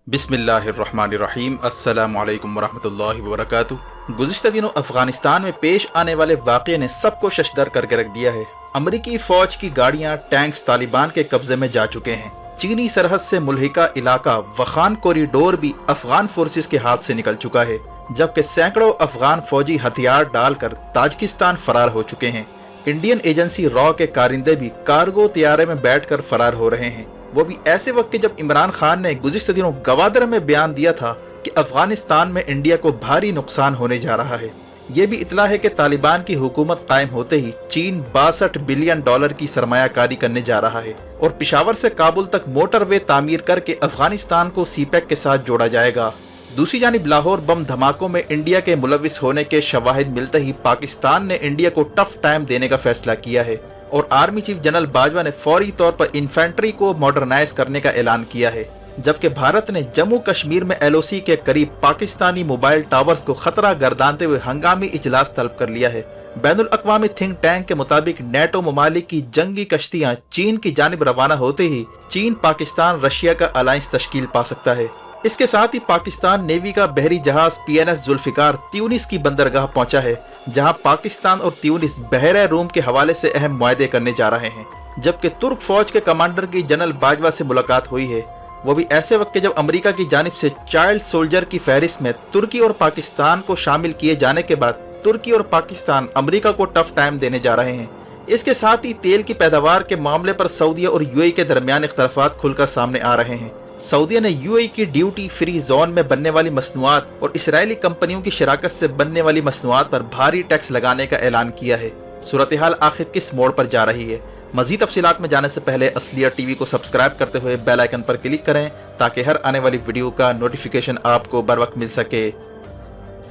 बिस्मिल्लाहिर्रहमानिर्रहीम। अस्सलामु अलैकुम वरहमतुल्लाहि वबरकातुहू। गुज़िश्ता दिनों अफगानिस्तान में पेश आने वाले वाक़ये ने सबको शशदर करके रख दिया है। अमरीकी फ़ौज की गाड़ियाँ, टैंक्स तालिबान के कब्जे में जा चुके हैं। चीनी सरहद से मुल्हिका इलाका वखान कॉरिडोर भी अफगान फोर्सेस के हाथ से निकल चुका है, जबकि सैकड़ों अफगान फौजी हथियार डालकर ताजिकिस्तान फरार हो चुके हैं। इंडियन एजेंसी रॉ के कारिंदे भी कार्गो तैयारे में बैठकर फरार हो रहे हैं, वो भी ऐसे वक्त के जब इमरान खान ने गुज़िश्ता दिनों गवादर में बयान दिया था कि अफगानिस्तान में इंडिया को भारी नुकसान होने जा रहा है। ये भी इतला है कि तालिबान की हुकूमत कायम होते ही चीन $62 बिलियन की सरमायाकारी करने जा रहा है और पेशावर से काबुल तक मोटरवे तामीर करके अफगानिस्तान को सीपैक के साथ जोड़ा जाएगा। दूसरी जानिब लाहौर बम धमाकों में इंडिया के मुलविस होने के शवाहिद मिलते ही पाकिस्तान ने इंडिया को टफ टाइम देने का फैसला किया है और आर्मी चीफ जनरल बाजवा ने फौरी तौर पर इन्फेंट्री को मॉडर्नाइज करने का ऐलान किया है, जबकि भारत ने जम्मू कश्मीर में LOC के करीब पाकिस्तानी मोबाइल टावर्स को खतरा गर्दानते हुए हंगामी इजलास तलब कर लिया है। बैनुल अक़वामी थिंक टैंक के मुताबिक नेटो ममालिक की जंगी कश्तियां चीन की जानिब रवाना होते ही चीन पाकिस्तान रशिया का अलायंस तश्कील पा सकता है। इसके साथ ही पाकिस्तान नेवी का बहरी जहाज PNS जुल्फिकार त्यूनिस की बंदरगाह पहुंचा है, जहां पाकिस्तान और त्यूनिस बहरे रूम के हवाले से अहम मुआहदे करने जा रहे हैं। जबकि तुर्क फौज के कमांडर की जनरल बाजवा से मुलाकात हुई है, वो भी ऐसे वक्त के जब अमेरिका की जानिब से चाइल्ड सोल्जर की फहरिस्त में तुर्की और पाकिस्तान को शामिल किए जाने के बाद तुर्की और पाकिस्तान अमेरिका को टफ टाइम देने जा रहे हैं। इसके साथ ही तेल की पैदावार के मामले पर सऊदीया और UAE के दरमियान इख्तलाफात खुलकर सामने आ रहे हैं। सऊदीया ने UAE की ड्यूटी फ्री जोन में बनने वाली मसनूआत और इसराइली कंपनियों की शराकत से बनने वाली मसनूआत पर भारी टैक्स लगाने का ऐलान किया है। सूरत हाल आखिर किस मोड़ पर जा रही है? मजीद तफसीलात में जाने से पहले असलियत TV को सब्सक्राइब करते हुए बेल आइकन पर क्लिक करें ताकि हर आने वाली वीडियो का नोटिफिकेशन आपको बर वक्त मिल सके।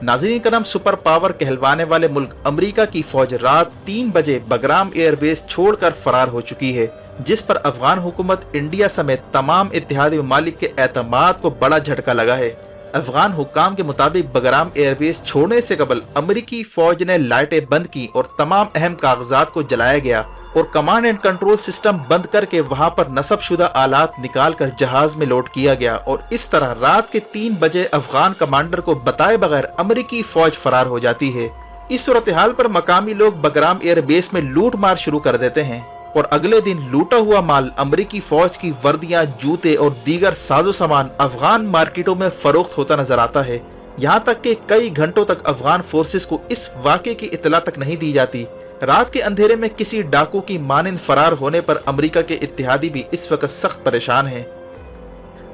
नाज़रीन करम, सुपर पावर कहलवाने वाले मुल्क अमेरिका की फौज रात 3 बजे बगराम एयरबेस छोड़कर फरार हो चुकी है, जिस पर अफगान हुकूमत, इंडिया समेत तमाम इत्तेहादी ममालिक के एतमाद को बड़ा झटका लगा है। अफगान हुक्काम के मुताबिक बगराम एयरबेस छोड़ने से कबल अमेरिकी फौज ने लाइटें बंद की और तमाम अहम कागजात को जलाया गया और कमांड एंड कंट्रोल सिस्टम बंद करके वहां पर नस्ब शुदा आलात निकाल कर जहाज में लोड किया गया और इस तरह रात के 3 बजे अफगान कमांडर को बताए बगैर अमेरिकी फौज फरार हो जाती है। इस सूरत हाल पर मकामी लोग बगराम एयरबेस में लूट मार शुरू कर देते हैं और अगले दिन लूटा हुआ माल, अमेरिकी फौज की वर्दियां, जूते और दीगर साजो सामान अफगान मार्केटों में फरोख्त होता नजर आता है। यहाँ तक कि कई घंटों तक अफगान फोर्सेस को इस वाक़े की इत्तला तक नहीं दी जाती। रात के अंधेरे में किसी डाकू की मानिंद फरार होने पर अमेरिका के इत्तेहादी भी इस वक्त सख्त परेशान हैं।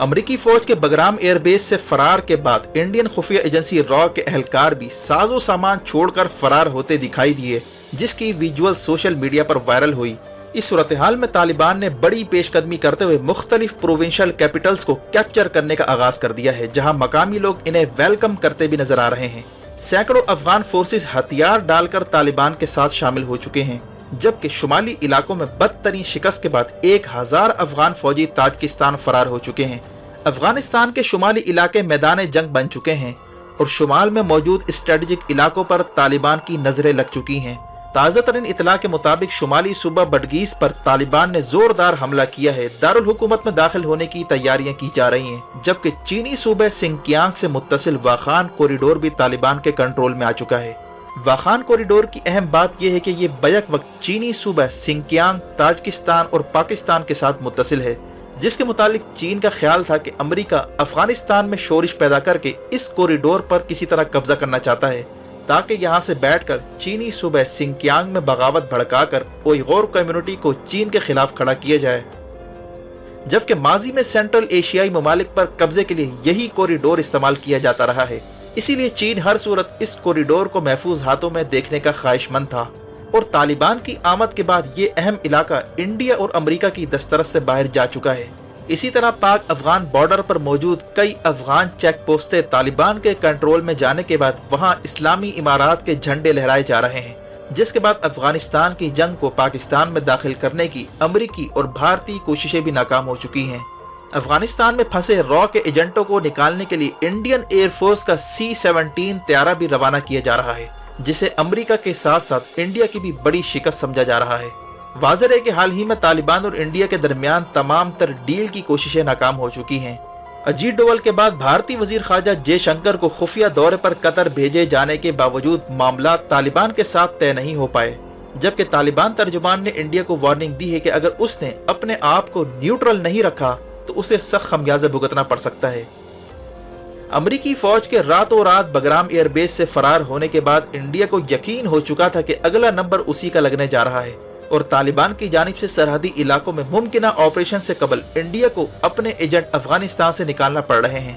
अमेरिकी फौज के बगराम एयरबेस से फरार के बाद इंडियन खुफिया एजेंसी रॉ के अहलकार भी साजो सामान छोड़कर फरार होते दिखाई दिए, जिसकी विजुअल सोशल मीडिया पर वायरल हुई। इस सूरत हाल में तालिबान ने बड़ी पेशकदमी करते हुए मुख्तलिफ प्रोविंशियल कैपिटल्स को कैप्चर करने का आगाज कर दिया है, जहां मकामी लोग इन्हें वेलकम करते भी नजर आ रहे हैं। सैकड़ों अफगान फोर्सेस हथियार डालकर तालिबान के साथ शामिल हो चुके हैं, जबकि शुमाली इलाकों में बदतरीन शिकस्त के बाद 1000 अफगान फौजी ताजिकिस्तान फरार हो चुके हैं। अफगानिस्तान के शुमाली इलाके मैदान जंग बन चुके हैं और शुमाल में मौजूद स्ट्रेटेजिक इलाकों पर तालिबान की नजरें लग चुकी हैं। ताज़ा तरीन इतला के मुताबिक शुमाली सूबा बडगीस पर तालिबान ने जोरदार हमला किया है। दारुल हुकूमत में दाखिल होने की तैयारियां की जा रही हैं, जबकि चीनी सूबे सिंकियांग से मुत्तसिल वाखान कॉरिडोर भी तालिबान के कंट्रोल में आ चुका है। वाखान कॉरिडोर की अहम बात यह है कि ये बैक वक्त चीनी सूबा सिंकियांग, ताजिकिस्तान और पाकिस्तान के साथ मुत्तसिल है, जिसके मुताबिक चीन का ख्याल था कि अमेरिका अफगानिस्तान में शोरिश पैदा करके इस कॉरिडोर पर किसी तरह कब्जा करना चाहता है, ताकि यहाँ से बैठकर चीनी सूबे सिंकियांग में बगावत भड़काकर उइगुर कम्युनिटी को चीन के खिलाफ खड़ा किया जाए। जबकि माजी में सेंट्रल एशियाई ममालिक पर कब्जे के लिए यही कॉरिडोर इस्तेमाल किया जाता रहा है, इसीलिए चीन हर सूरत इस कॉरिडोर को महफूज हाथों में देखने का ख्वाहिशमंद था और तालिबान की आमद के बाद ये अहम इलाका इंडिया और अमेरिका की दस्तरस से बाहर जा चुका है। इसी तरह पाक अफगान बॉर्डर पर मौजूद कई अफगान चेक पोस्टें तालिबान के कंट्रोल में जाने के बाद वहां इस्लामी इमारात के झंडे लहराए जा रहे हैं, जिसके बाद अफगानिस्तान की जंग को पाकिस्तान में दाखिल करने की अमेरिकी और भारतीय कोशिशें भी नाकाम हो चुकी हैं। अफगानिस्तान में फंसे रॉ के एजेंटों को निकालने के लिए इंडियन एयरफोर्स का C-17 तैयारा भी रवाना किया जा रहा है, जिसे अमेरिका के साथ साथ इंडिया की भी बड़ी शिकस्त समझा जा रहा है। वाज़ेह है कि हाल ही में तालिबान और इंडिया के दरमियान तमाम तर डील की कोशिशें नाकाम हो चुकी हैं। अजीत डोवल के बाद भारतीय वजीर खारजा जयशंकर को खुफिया दौरे पर कतर भेजे जाने के बावजूद मामला तालिबान के साथ तय नहीं हो पाए, जबकि तालिबान तर्जुमान ने इंडिया को वार्निंग दी है कि अगर उसने अपने आप को न्यूट्रल नहीं रखा तो उसे सख्त खमियाजा भुगतना पड़ सकता है। अमरीकी फौज के रातों रात बगराम एयरबेस से फरार होने के बाद इंडिया को यकीन हो चुका था कि अगला नंबर उसी का लगने जा रहा है और तालिबान की जानिब से सरहदी इलाकों में मुमकिन ऑपरेशन से कबल इंडिया को अपने एजेंट अफगानिस्तान से निकालना पड़ रहे हैं।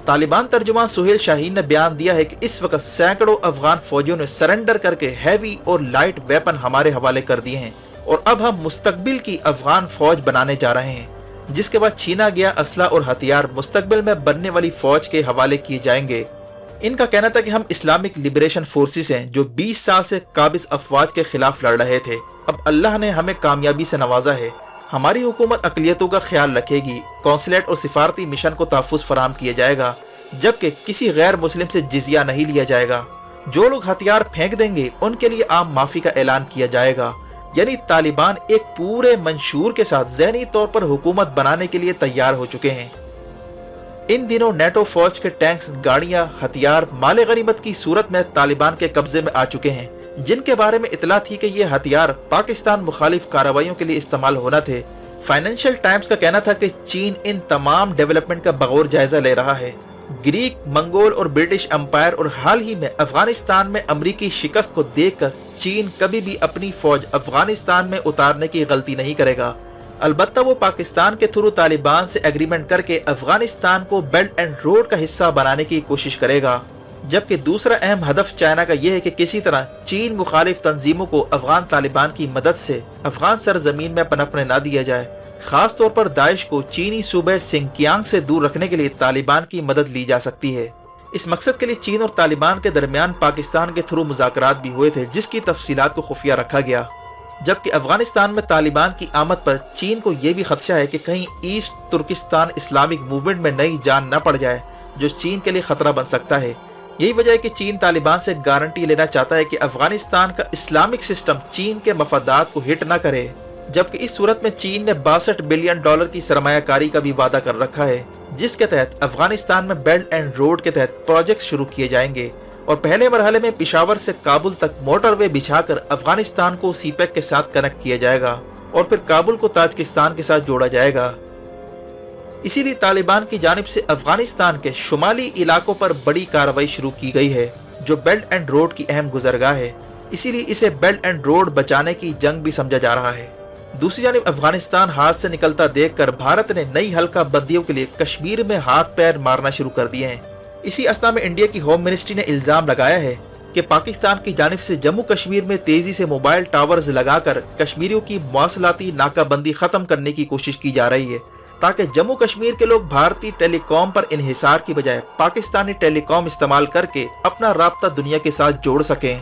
तालिबान तर्जुमान सुहेल शाहीन ने बयान दिया है कि इस वक्त सैकड़ों अफगान फौजियों ने सरेंडर करके हैवी और लाइट वेपन हमारे हवाले कर दिए हैं और अब हम मुस्तकबिल की अफगान फौज बनाने जा रहे हैं, जिसके बाद छीना गया असला और हथियार मुस्तकबिल में बनने वाली फौज के हवाले किए जाएंगे। इनका कहना था कि हम इस्लामिक लिबरेशन फोर्सेस हैं जो 20 साल से काबिज अफवाज के खिलाफ लड़ रहे थे। अब अल्लाह ने हमें कामयाबी से नवाजा है। हमारी हुकूमत अक़लियतों का ख्याल रखेगी, कौंसलेट और सिफारती मिशन को तहफ़्फ़ुज़ फराहम किया जाएगा, जबकि किसी गैर मुस्लिम से जिजिया नहीं लिया जाएगा। जो लोग हथियार फेंक देंगे उनके लिए आम माफ़ी का ऐलान किया जाएगा। यानी तालिबान एक पूरे मंशूर के साथ ज़हनी तौर पर हुकूमत बनाने के लिए तैयार हो चुके हैं। इन दिनों नेटो फौज के टैंक्स, गाड़ियां, हथियार माले गनीमत की सूरत में तालिबान के कब्जे में आ चुके हैं, जिनके बारे में इतला थी कि ये हथियार पाकिस्तान मुखालिफ कार्रवाइयों के लिए इस्तेमाल होना थे। फाइनेंशियल टाइम्स का कहना था कि चीन इन तमाम डेवलपमेंट का बगौर जायजा ले रहा है। ग्रीक, मंगोल और ब्रिटिश एम्पायर और हाल ही में अफगानिस्तान में अमरीकी शिकस्त को देखकर चीन कभी भी अपनी फौज अफगानिस्तान में उतारने की गलती नहीं करेगा। अलबत्ता वो पाकिस्तान के थ्रू तालिबान से एग्रीमेंट करके अफगानिस्तान को बेल्ट एंड रोड का हिस्सा बनाने की कोशिश करेगा, जबकि दूसरा अहम हदफ चाइना का यह है कि किसी तरह चीन मुखालिफ तंजीमों को अफगान तालिबान की मदद से अफगान सरजमीन में पनपने ना दिया जाए। खास तौर पर दाइश को चीनी सूबे सिंकियांग से दूर रखने के लिए तालिबान की मदद ली जा सकती है। इस मकसद के लिए चीन और तालिबान के दरमियान पाकिस्तान के थ्रू मुज़ाकरात भी हुए थे, जिसकी तफसीलात को खुफिया रखा गया। जबकि अफगानिस्तान में तालिबान की आमद पर चीन को यह भी खदशा है कि कहीं ईस्ट तुर्किस्तान इस्लामिक मूवमेंट में नई जान न पड़ जाए, जो चीन के लिए खतरा बन सकता है। यही वजह है कि चीन तालिबान से गारंटी लेना चाहता है कि अफगानिस्तान का इस्लामिक सिस्टम चीन के मफादात को हिट न करे, जबकि इस सूरत में चीन ने $62 बिलियन की सरमायाकारी का भी वादा कर रखा है, जिसके तहत अफगानिस्तान में बेल्ट एंड रोड के तहत प्रोजेक्ट शुरू किए जाएंगे और पहले मरहले में पिशावर से काबुल तक मोटरवे बिछाकर अफगानिस्तान को सीपेक के साथ कनेक्ट किया जाएगा और फिर काबुल को ताजिकिस्तान के साथ जोड़ा जाएगा। इसीलिए तालिबान की जानिब से अफगानिस्तान के शुमाली इलाकों पर बड़ी कार्रवाई शुरू की गई है, जो बेल्ट एंड रोड की अहम गुजरगाह है। इसीलिए इसे बेल्ट एंड रोड बचाने की जंग भी समझा जा रहा है। दूसरी जानिब अफगानिस्तान हाथ से निकलता देखकर भारत ने नई हल्का बंदियों के लिए कश्मीर में हाथ पैर मारना शुरू कर दिए हैं। इसी असना में इंडिया की होम मिनिस्ट्री ने इल्जाम लगाया है कि पाकिस्तान की जानिब से जम्मू कश्मीर में तेजी से मोबाइल टावर्स लगाकर कश्मीरियों की मवासलाती नाकाबंदी खत्म करने की कोशिश की जा रही है, ताकि जम्मू कश्मीर के लोग भारतीय टेलीकॉम पर इन्हिसार की बजाय पाकिस्तानी टेलीकॉम इस्तेमाल करके अपना राब्ता दुनिया के साथ जोड़ सकें।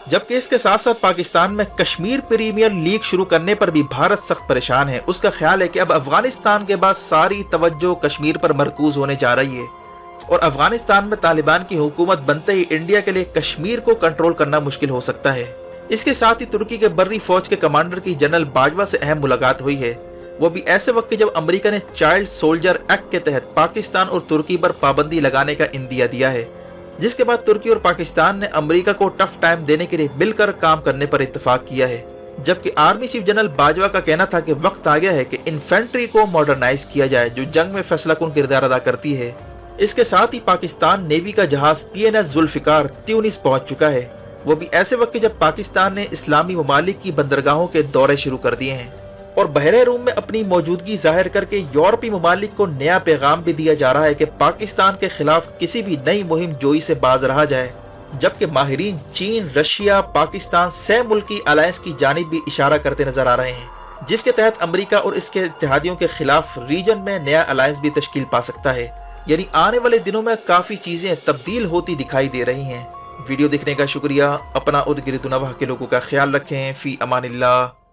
जबकि इसके साथ साथ पाकिस्तान में कश्मीर प्रीमियर लीग शुरू करने पर भी भारत सख्त परेशान है। उसका ख्याल है कि अब अफगानिस्तान के बाद सारी तवज्जो कश्मीर पर मरकूज होने जा रही है और अफगानिस्तान में तालिबान की हुकूमत बनते ही इंडिया के लिए कश्मीर को कंट्रोल करना मुश्किल हो सकता है। इसके साथ ही तुर्की के बर्री फौज के कमांडर की जनरल बाजवा से अहम मुलाकात हुई है, वो भी ऐसे वक्त जब अमेरिका ने चाइल्ड सोल्जर एक्ट के तहत पाकिस्तान और तुर्की पर पाबंदी लगाने का इंदिया दिया है, जिसके बाद तुर्की और पाकिस्तान ने अमेरिका को टफ टाइम देने के लिए मिलकर काम करने पर इत्तेफाक किया है। जबकि आर्मी चीफ जनरल बाजवा का कहना था कि वक्त आ गया है कि इन्फेंट्री को मॉडर्नाइज किया जाए, जो जंग में फैसलाकुन किरदार अदा करती है। इसके साथ ही पाकिस्तान नेवी का जहाज PNS जुल्फिकार ट्यूनिस पहुंच चुका है, वो भी ऐसे वक्त जब पाकिस्तान ने इस्लामी ममालिक की बंदरगाहों के दौरे शुरू कर दिए हैं और बहरे रूम में अपनी मौजूदगी जाहिर करके यूरोपीय ममालिक को नया पैगाम भी दिया जा रहा है कि पाकिस्तान के खिलाफ किसी भी नई मुहिम जोई से बाज रहा जाए। जबकि माहिरीन चीन, रशिया, पाकिस्तान सह मुल्की अलायंस की जानिब भी इशारा करते नजर आ रहे हैं, जिसके तहत अमेरिका और इसके इत्तेहादियों के खिलाफ रीजन में नया अलायंस भी तश्कील पा सकता है। यानी आने वाले दिनों में काफ़ी चीज़ें तब्दील होती दिखाई दे रही हैं। वीडियो देखने का शुक्रिया। अपना और गिरद नवाह के लोगों का ख्याल रखें। फ़ी अमानिल्लाह।